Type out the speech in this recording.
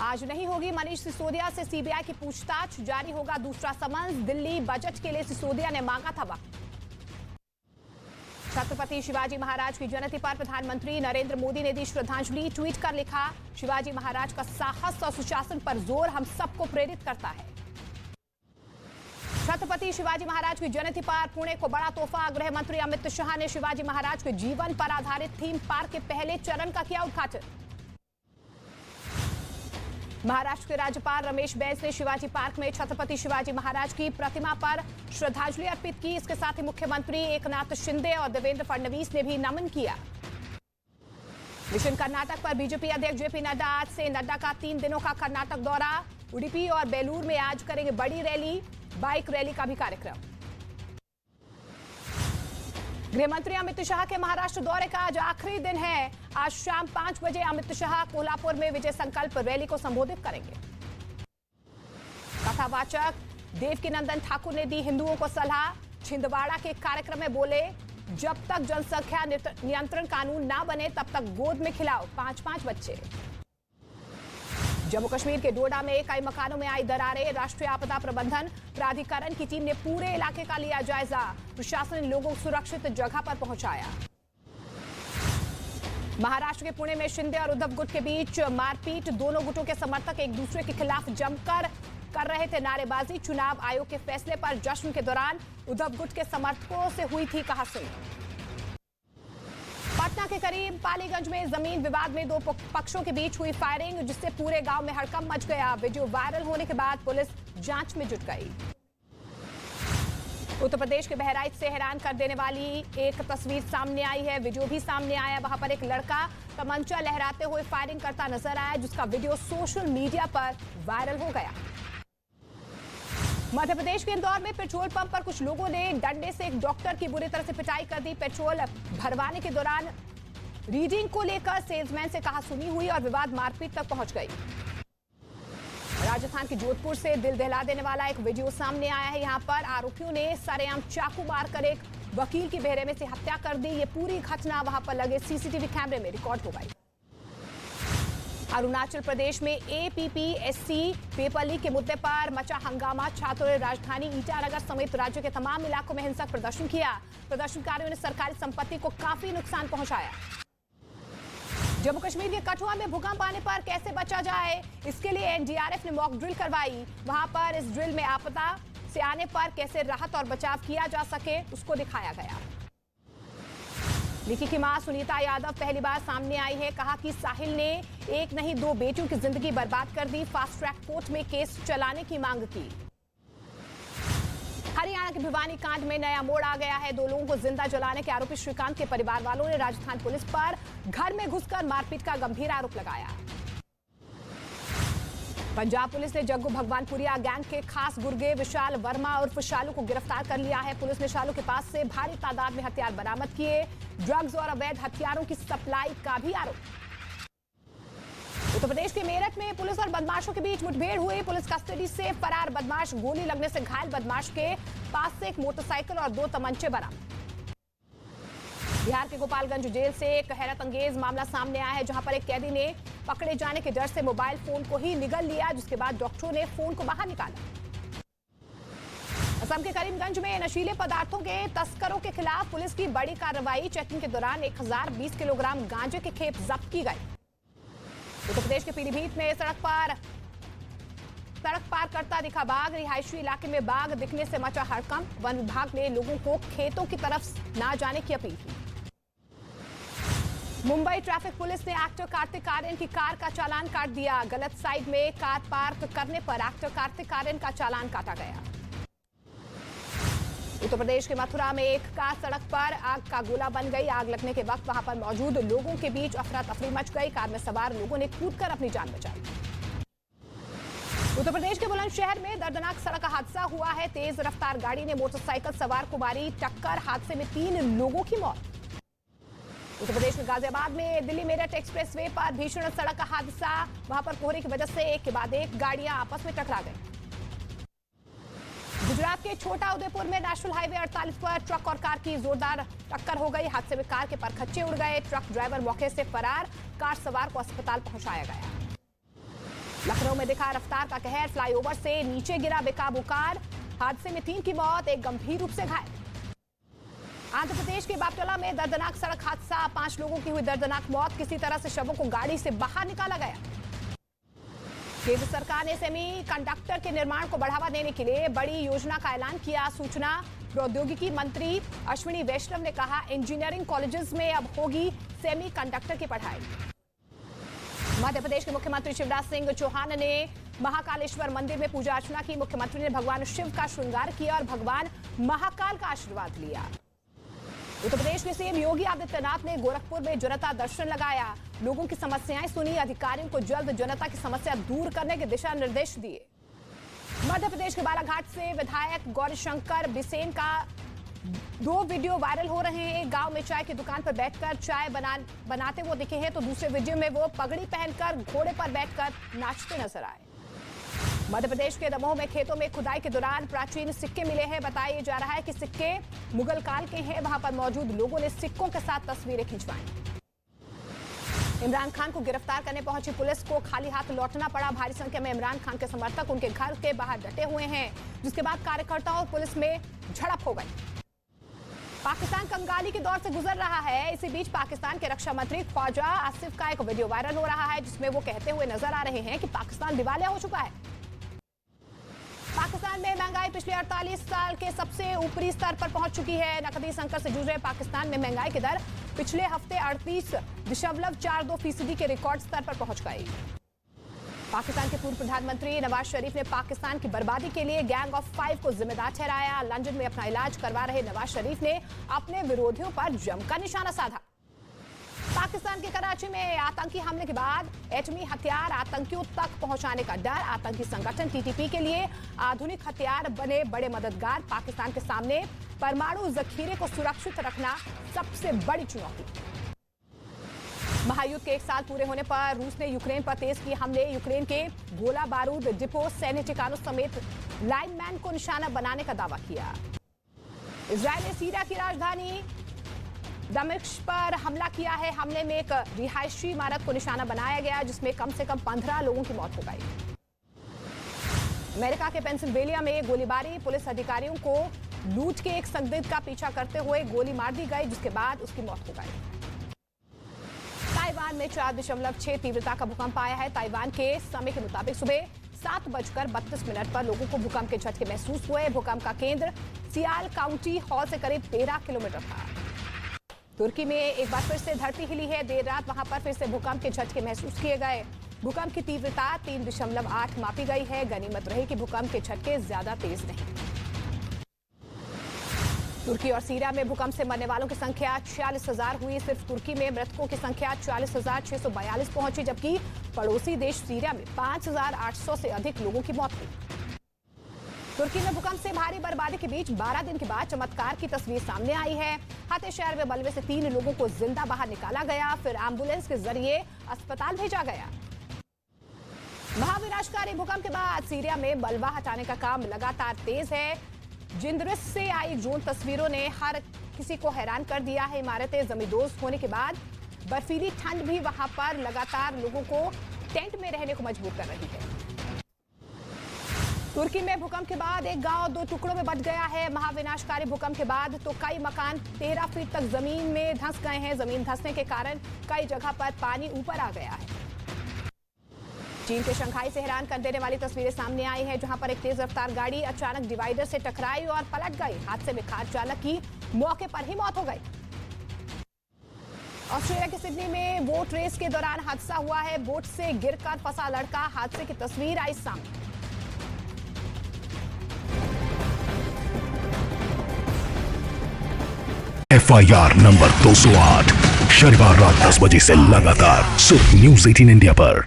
आज नहीं होगी मनीष सिसोदिया से सीबीआई की पूछताछ, जारी होगा दूसरा समन्स। दिल्ली बजट के लिए सिसोदिया ने मांगा था वक्त। छत्रपति शिवाजी महाराज की जयंती पर प्रधानमंत्री नरेंद्र मोदी ने दी श्रद्धांजलि। ट्वीट कर लिखा, शिवाजी महाराज का साहस और सुशासन पर जोर हम सबको प्रेरित करता है। छत्रपति शिवाजी महाराज की जयंती पर पुणे को बड़ा तोहफा। गृह मंत्री अमित शाह ने शिवाजी महाराज के जीवन पर आधारित थीम पार्क के पहले चरण का किया उद्घाटन। महाराष्ट्र के राज्यपाल रमेश बैस ने शिवाजी पार्क में छत्रपति शिवाजी महाराज की प्रतिमा पर श्रद्धांजलि अर्पित की। इसके साथ ही मुख्यमंत्री एकनाथ शिंदे और देवेंद्र फडणवीस ने भी नमन किया। मिशन कर्नाटक पर बीजेपी अध्यक्ष जेपी नड्डा, आज से नड्डा का 3 दिनों का कर्नाटक दौरा। उडुपी और बेलूर में आज करेंगे बड़ी रैली, बाइक रैली का भी कार्यक्रम। गृहमंत्री अमित शाह के महाराष्ट्र दौरे का आज आखिरी दिन है। आज शाम 5 बजे अमित शाह कोल्हापुर में विजय संकल्प रैली को संबोधित करेंगे। कथावाचक देवकीनंदन ठाकुर ने दी हिंदुओं को सलाह। छिंदवाड़ा के कार्यक्रम में बोले, जब तक जनसंख्या नियंत्रण कानून ना बने तब तक गोद में खिलाओ 5-5 बच्चे। जम्मू कश्मीर के डोडा में कई मकानों में आई दरारें। राष्ट्रीय आपदा प्रबंधन प्राधिकरण की टीम ने पूरे इलाके का लिया जायजा। प्रशासन ने लोगों को सुरक्षित जगह पर पहुंचाया। महाराष्ट्र के पुणे में शिंदे और उद्धव गुट के बीच मारपीट। दोनों गुटों के समर्थक एक दूसरे के खिलाफ जमकर कर रहे थे नारेबाजी। चुनाव आयोग के फैसले पर जश्न के दौरान उद्धव गुट के समर्थकों से हुई थी कहासुनी। पटना के करीब पालीगंज में जमीन विवाद में 2 पक्षों के बीच हुई फायरिंग, जिससे पूरे गांव में हड़कंप मच गया। वीडियो वायरल होने के बाद पुलिस जांच में जुट गई। उत्तर प्रदेश के बहराइच से हैरान कर देने वाली एक तस्वीर सामने आई है। वीडियो भी सामने आया। वहां पर एक लड़का तमंचा लहराते हुए फायरिंग करता नजर आया, जिसका वीडियो सोशल मीडिया पर वायरल हो गया। मध्य प्रदेश के इंदौर में पेट्रोल पंप पर कुछ लोगों ने डंडे से एक डॉक्टर की बुरी तरह से पिटाई कर दी। पेट्रोल भरवाने के दौरान रीडिंग को लेकर सेल्समैन से कहासुनी हुई और विवाद मारपीट तक पहुंच गई। राजस्थान के जोधपुर से दिल दहला देने वाला एक वीडियो सामने आया है। यहां पर आरोपियों ने सरेआम चाकू मारकर एक वकील की बेरहमी से हत्या कर दी। ये पूरी घटना वहां पर लगे सीसीटीवी कैमरे में रिकॉर्ड हो गई। अरुणाचल प्रदेश में एपीपीएससी पेपर लीक के मुद्दे पर मचा हंगामा। छात्रों ने राजधानी ईटानगर समेत राज्य के तमाम इलाकों में हिंसक प्रदर्शन किया। प्रदर्शनकारियों ने सरकारी संपत्ति को काफी नुकसान पहुंचाया। जम्मू कश्मीर के कठुआ में भूकंप आने पर कैसे बचा जाए, इसके लिए एनडीआरएफ ने मॉक ड्रिल करवाई। वहां पर इस ड्रिल में आपदा से आने पर कैसे राहत और बचाव किया जा सके, उसको दिखाया गया। निकी की मां सुनीता यादव पहली बार सामने आई है। कहा कि साहिल ने एक नहीं 2 बेटियों की जिंदगी बर्बाद कर दी। फास्ट ट्रैक कोर्ट में केस चलाने की मांग की। हरियाणा के भिवानी कांड में नया मोड़ आ गया है। 2 लोगों को जिंदा जलाने के आरोपी श्रीकांत के परिवार वालों ने राजस्थान पुलिस पर घर में घुसकर मारपीट का गंभीर आरोप लगाया। पंजाब पुलिस ने जग्गू भगवानपुरिया गैंग के खास गुर्गे विशाल वर्मा उर्फ शालू को गिरफ्तार कर लिया है। पुलिस ने शालू के पास से भारी तादाद में हथियार बरामद किए। ड्रग्स और अवैध हथियारों की सप्लाई का भी आरोप। उत्तर प्रदेश के मेरठ में पुलिस और बदमाशों के बीच मुठभेड़ हुई। पुलिस कस्टडी से फरार बदमाश, गोली लगने से घायल बदमाश के पास से एक मोटरसाइकिल और 2 तमंचे बरामद। बिहार के गोपालगंज जेल से एक हैरत अंगेज मामला सामने आया है, जहां पर एक कैदी ने पकड़े जाने के डर से मोबाइल फोन को ही निगल लिया, जिसके बाद डॉक्टरों ने फोन को बाहर निकाला। असम के करीमगंज में नशीले पदार्थों के तस्करों के खिलाफ पुलिस की बड़ी कार्रवाई। चेकिंग के दौरान 1020 किलोग्राम गांजे की खेप जब्त की गई। उत्तर प्रदेश के पीलीभीत में सड़क पार करता दिखा बाघ। रिहायशी इलाके में बाघ दिखने से मचा हड़कंप। वन विभाग ने लोगों को खेतों की तरफ ना जाने की अपील की। मुंबई ट्रैफिक पुलिस ने एक्टर कार्तिक आर्यन की कार का चालान काट दिया। गलत साइड में कार पार्क करने पर एक्टर कार्तिक आर्यन का चालान काटा गया। उत्तर प्रदेश के मथुरा में एक कार सड़क पर आग का गोला बन गई। आग लगने के वक्त वहां पर मौजूद लोगों के बीच अफरा तफरी मच गई। कार में सवार लोगों ने कूदकर अपनी जान बचाई। उत्तर प्रदेश के बुलंदशहर में दर्दनाक सड़क हादसा हुआ है। तेज रफ्तार गाड़ी ने मोटरसाइकिल सवार को मारी टक्कर। हादसे में 3 लोगों की मौत। उत्तर प्रदेश में गाजियाबाद में दिल्ली मेरठ एक्सप्रेसवे पर भीषण सड़क हादसा। वहां पर कोहरे की वजह से एक के बाद एक गाड़ियां आपस में टकरा गई। गुजरात के छोटा उदेपुर में नेशनल हाईवे 48 पर ट्रक और कार की जोरदार टक्कर हो गई। हादसे में कार के परखच्चे उड़ गए। ट्रक ड्राइवर मौके से फरार। कार सवार को अस्पताल पहुंचाया गया। लखनऊ में दिखा रफ्तार का कहर, फ्लाईओवर से नीचे गिरा बेकाबू कार। हादसे में 3 की मौत, एक गंभीर रूप से घायल। आंध्र प्रदेश के बापटोला में दर्दनाक सड़क हादसा, 5 लोगों की हुई दर्दनाक मौत। किसी तरह से शवों को गाड़ी से बाहर निकाला गया। केंद्र सरकार ने सेमी कंडक्टर के निर्माण को बढ़ावा देने के लिए बड़ी योजना का ऐलान किया। सूचना प्रौद्योगिकी मंत्री अश्विनी वैष्णव ने कहा, इंजीनियरिंग कॉलेजेस में अब होगी सेमी कंडक्टर की पढ़ाई। मध्य प्रदेश के मुख्यमंत्री शिवराज सिंह चौहान ने महाकालेश्वर मंदिर में पूजा अर्चना की। मुख्यमंत्री ने भगवान शिव का श्रृंगार किया और भगवान महाकाल का आशीर्वाद लिया। उत्तर प्रदेश के सीएम योगी आदित्यनाथ ने गोरखपुर में जनता दर्शन लगाया, लोगों की समस्याएं सुनी, अधिकारियों को जल्द जनता की समस्या दूर करने के दिशा निर्देश दिए। मध्य प्रदेश के बालाघाट से विधायक गौरीशंकर बिसेन का 2 वीडियो वायरल हो रहे हैं। एक गांव में चाय की दुकान पर बैठकर चाय बनाते वो दिखे हैं, तो दूसरे वीडियो में वो पगड़ी पहनकर घोड़े पर बैठकर नाचते नजर आए। मध्य प्रदेश के दमोह में खेतों में खुदाई के दौरान प्राचीन सिक्के मिले हैं। बताया जा रहा है कि सिक्के मुगल काल के हैं। वहां पर मौजूद लोगों ने सिक्कों के साथ तस्वीरें खिंचवाई। इमरान खान को गिरफ्तार करने पहुंची पुलिस को खाली हाथ लौटना पड़ा। भारी संख्या में इमरान खान के समर्थक उनके घर के बाहर डटे हुए हैं, जिसके बाद कार्यकर्ताओं और पुलिस में झड़प हो गई। पाकिस्तान कंगाली के दौर से गुजर रहा है। इसी बीच पाकिस्तान के रक्षा मंत्री ख्वाजा आसिफ का एक वीडियो वायरल हो रहा है, जिसमें वो कहते हुए नजर आ रहे हैं कि पाकिस्तान दिवालिया हो चुका है। पाकिस्तान में महंगाई पिछले 48 साल के सबसे ऊपरी स्तर पर पहुंच चुकी है। नकदी संकट से जूझ रहे पाकिस्तान में महंगाई की दर पिछले हफ्ते 38.42% के रिकॉर्ड स्तर पर पहुंच गई। पाकिस्तान के पूर्व प्रधानमंत्री नवाज शरीफ ने पाकिस्तान की बर्बादी के लिए गैंग ऑफ 5 को जिम्मेदार ठहराया। लंदन में अपना इलाज करवा रहे नवाज शरीफ ने अपने विरोधियों पर जमकर निशाना साधा। पाकिस्तान के कराची में आतंकी हमले के बाद एटमी हथियार आतंकियों तक पहुंचाने का डर। आतंकी संगठन टीटीपी के लिए आधुनिक हथियार बने बड़े मददगार। पाकिस्तान के सामने परमाणु जखीरे को सुरक्षित रखना सबसे बड़ी चुनौती। महायुद्ध के 1 साल पूरे होने पर रूस ने यूक्रेन पर तेज किए हमले। यूक्रेन के गोला बारूद डिपो, सैन्य ठिकानों समेत लाइनमैन को निशाना बनाने का दावा किया। इजरायल ने सीरिया की राजधानी दमिश्क पर हमला किया है। हमले में एक रिहायशी इमारत को निशाना बनाया गया, जिसमें कम से कम 15 लोगों की मौत हो गई। अमेरिका के पेंसिल्वेनिया में गोलीबारी, पुलिस अधिकारियों को लूट के एक संदिग्ध का पीछा करते हुए गोली मार दी गई, जिसके बाद उसकी मौत हो गई। ताइवान में 4.6 तीव्रता का भूकंप आया है। ताइवान के समय के मुताबिक सुबह 7:32 पर लोगों को भूकंप के झटके महसूस हुए। भूकंप का केंद्र सियाल काउंटी हॉल से करीब 13 किलोमीटर था। तुर्की में एक बार फिर से धरती हिली है। देर रात वहां पर फिर से भूकंप के झटके महसूस किए गए। भूकंप की तीव्रता 3.8 मापी गई है। गनीमत रही कि भूकंप के झटके ज्यादा तेज नहीं। तुर्की और सीरिया में भूकंप से मरने वालों की संख्या 46,000 हुई। सिर्फ तुर्की में मृतकों की संख्या 40,642 पहुंची, जबकि पड़ोसी देश सीरिया में 5,800 से अधिक लोगों की मौत हुई। तुर्की में भूकंप से भारी बर्बादी के बीच 12 दिन के बाद चमत्कार की तस्वीर सामने आई है। हाथे शहर में मलबे से 3 लोगों को जिंदा बाहर निकाला गया, फिर एम्बुलेंस के जरिए अस्पताल भेजा गया। महाविनाशकारी भूकंप के बाद सीरिया में मलबा हटाने का काम लगातार तेज है। जिंदरिस से आई ड्रोन तस्वीरों ने हर किसी को हैरान कर दिया है। इमारतें जमींदोज होने के बाद बर्फीली ठंड भी वहां पर लगातार लोगों को टेंट में रहने को मजबूर कर रही है। तुर्की में भूकंप के बाद एक गांव 2 टुकड़ों में बंट गया है। महाविनाशकारी भूकंप के बाद तो कई मकान 13 फीट तक जमीन में धंस गए हैं। जमीन धंसने के कारण कई जगह पर पानी ऊपर आ गया है। चीन के शंघाई से हैरान कर देने वाली तस्वीरें सामने आई हैं, जहां पर एक तेज रफ्तार गाड़ी अचानक डिवाइडर से टकराई और पलट गई। हादसे में कार चालक की मौके पर ही मौत हो गई। ऑस्ट्रेलिया के सिडनी में बोट रेस के दौरान हादसा हुआ है। बोट से गिरकर फंसा लड़का, हादसे की तस्वीर आई सामने। FIR नंबर 208 शनिवार रात 10 बजे से लगातार सिर्फ न्यूज़ 18 इंडिया पर।